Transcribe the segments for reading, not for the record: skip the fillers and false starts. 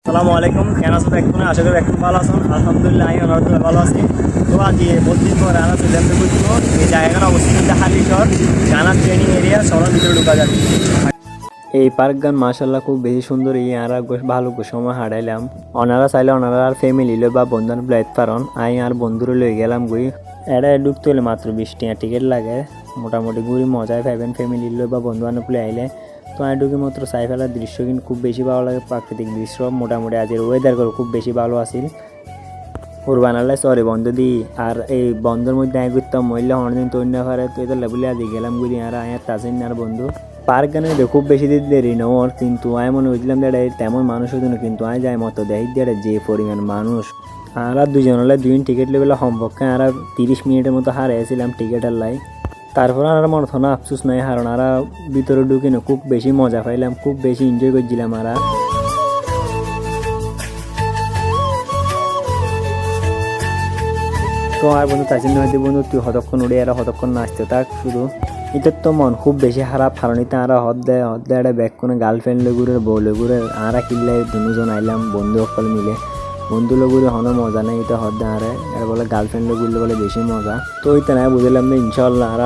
আসসালামু আলাইকুম, কেন আছো দেখুন? আশা করি একটু ভালো আছেন। আলহামদুলিল্লাহ আমি আলহামদুলিল্লাহ ভালো আছি। তো আজ বলছি পরে আমরা চলে আসতে বুঝবো এই জায়গাটা অবস্থিত হচ্ছে হালিশহর গানার ট্রেনিং এরিয়া। সবার ভিতরে ঢুকা যাবে। এই পার্ক গান মাশাল্লাহ খুব বেশি সুন্দর। এই আর ভালো সময় হারাইলাম। ওনারা চাইলে ওনারা আর ফ্যামিলি লো বা বন্ধন প্লেট পারন। আই আর বন্ধুরে লই গেলাম গুই। এটা ঢুকতে হলে মাত্র 20 টাকা টিকিট লাগে। মোটামুটি ঘুরি মজায় পাইবেন ফ্যামিলি লো বা বন্ধু বান্ধব আইলে। তো আমি ঢুকে মাত্র চাই ফেলার দৃশ্য কিন্তু খুব বেশি ভালো লাগে। প্রাকৃতিক দৃশ্য মোটামুটি আজের ওয়েদার খুব বেশি ভালো আছিল। বানালে সরি বন্ধ দিই আর এই বন্ধের মধ্যে আয় করতাম মহিলা অনেকদিন তৈরি না পারে। তো এটা লেবুলে আজ গেলাম গুলি আর আয় তাজিন আর বন্ধু পার্ক গানে খুব বেশি দিন দেরি না ওর, কিন্তু আমি মনে বুঝলাম যে তেমন মানুষ হতো না, কিন্তু আমি যাই মতো দেখ দিয়ে যে পরিমাণ মানুষ। আর দুজন হলে দুই টিকিট লেবেলে সম্পর্কে আর 30 মিনিটের মতো হারিয়েছিলাম টিকিটের লাই। তারপর আর মনে হয় না আফসোস নাই, কারণ আর ভিতরে ঢুকে না খুব বেশি মজা পাইলাম, খুব বেশি এনজয় করছিলাম। আর তো আর বন্ধু তাই হয়তো বন্ধু তুই হতক্ষণ উড়ে আর হতক্ষণ নাচতে থাক শুধু। এটার তো মন খুব বেশি খারাপ, কারণ এটা আর হদ দেয় একটা ব্যাগ কোনো গার্লফ্রেন্ড লেগুরে বউ লেগুরে আর কিনলে দুজন আইলাম বন্ধু সকল মিলে। বন্ধু লেগুরে হনো মজা নেই, এটা হদ দেয় আরে এর বলে গার্লফ্রেন্ড লেগুরলে বলে বেশি মজা। তো ওইটা না বুঝলাম যে ইনশাল্লাহ আর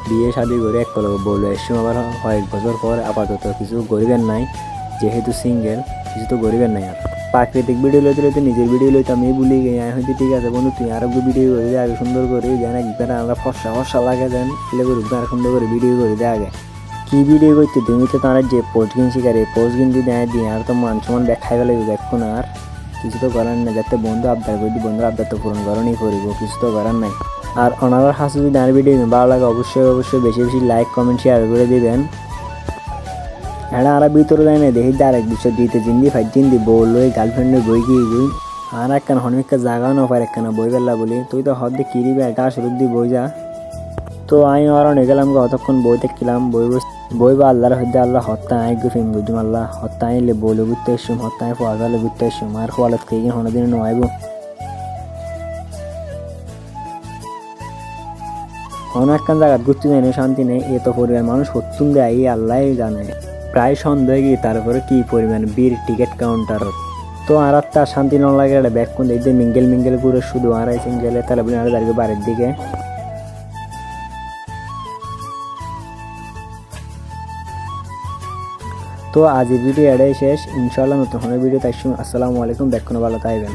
বিয়ে শাদি করে এক করে বললো এসম আবার কয়েক বছর পর আপাতত কিছু গরিবের নাই, যেহেতু সিঙ্গেল কিছু তো গরিবের নাই। আর প্রাকৃতিক ভিডিও লইতে লইতে নিজের ভিডিও লইতাম আমি ভুলি গিয়ে হয়তো ঠিক আছে বন্ধু তুই আরো ভিডিও করে দে আগে সুন্দর করে যেন একবার আমরা ফর্সা ফর্সা লাগে দেন এলে করে আর সুন্দর করে ভিডিও করে দে আগে। কি ভিডিও করতে তুমি তো তার যে পোস্ট গিন শিকারে পোস্ট গিন যদি দেয় দিয়ে আর তো মান সমান দেখাই গেলে দেখুন আর কিছু তো করার না, যাতে বন্ধু আবদার করি বন্ধুর আবদার তো পূরণ করারই করিব, কিছু তো করার নাই। আর ওনার হাসি যদি আর ভিডিও ভালো লাগে অবশ্যই বেশি বেশি লাইক কমেন্ট শেয়ার করে দিবেন। হ্যাঁ আর ভিতরে যায় না দেখি আরেক দৃশ্য দিতে জিন্দি ফাইট জিন্দি বললো এই গার্লফ্রেন্ডে বই গিয়ে গুই আর একখান হনমিকা জাগাও না পারে একখানা বই বেলা বলি তুই তো হদ দিয়ে কিরিবে গা শুরু দিয়ে বই যা। তো আমি আর গেলাম অতক্ষণ বই দেখছিলাম বই বা আল্লাহর হদ্দে আল্লাহ হত্যা আই গো ফিম বুঝুম আল্লাহ হত্যা আইলে বলে ঘুরতে এসুম হত্যা আই ফোয়ালে ঘুরতে এসুম আর ফোয়ালত খেয়ে গিয়ে হনদিন নোয়াইব হন একখান জায়গা ঘুরতে যাই না শান্তি নেই। এ তো পরিবার মানুষ হত্যুম দেয় আল্লাহ জানে। প্রায় সন্দেহ গিয়ে তারপরে কি পরিমাণ বীর টিকিট কাউন্টার। তো আর তার শান্তি না লাগে একটা ব্যাগ কোন দিক দিয়ে মিঙ্গেল করে শুধু আর গেলে তাহলে বলে আর দাঁড়িয়ে বাড়ির দিকে। তো আজকের ভিডিও এটাই শেষ, ইনশাল্লাহ নতুন ভিডিও তাই আসসালামু আলাইকুম, ব্যাগ কোনো ভালো থাকবেন।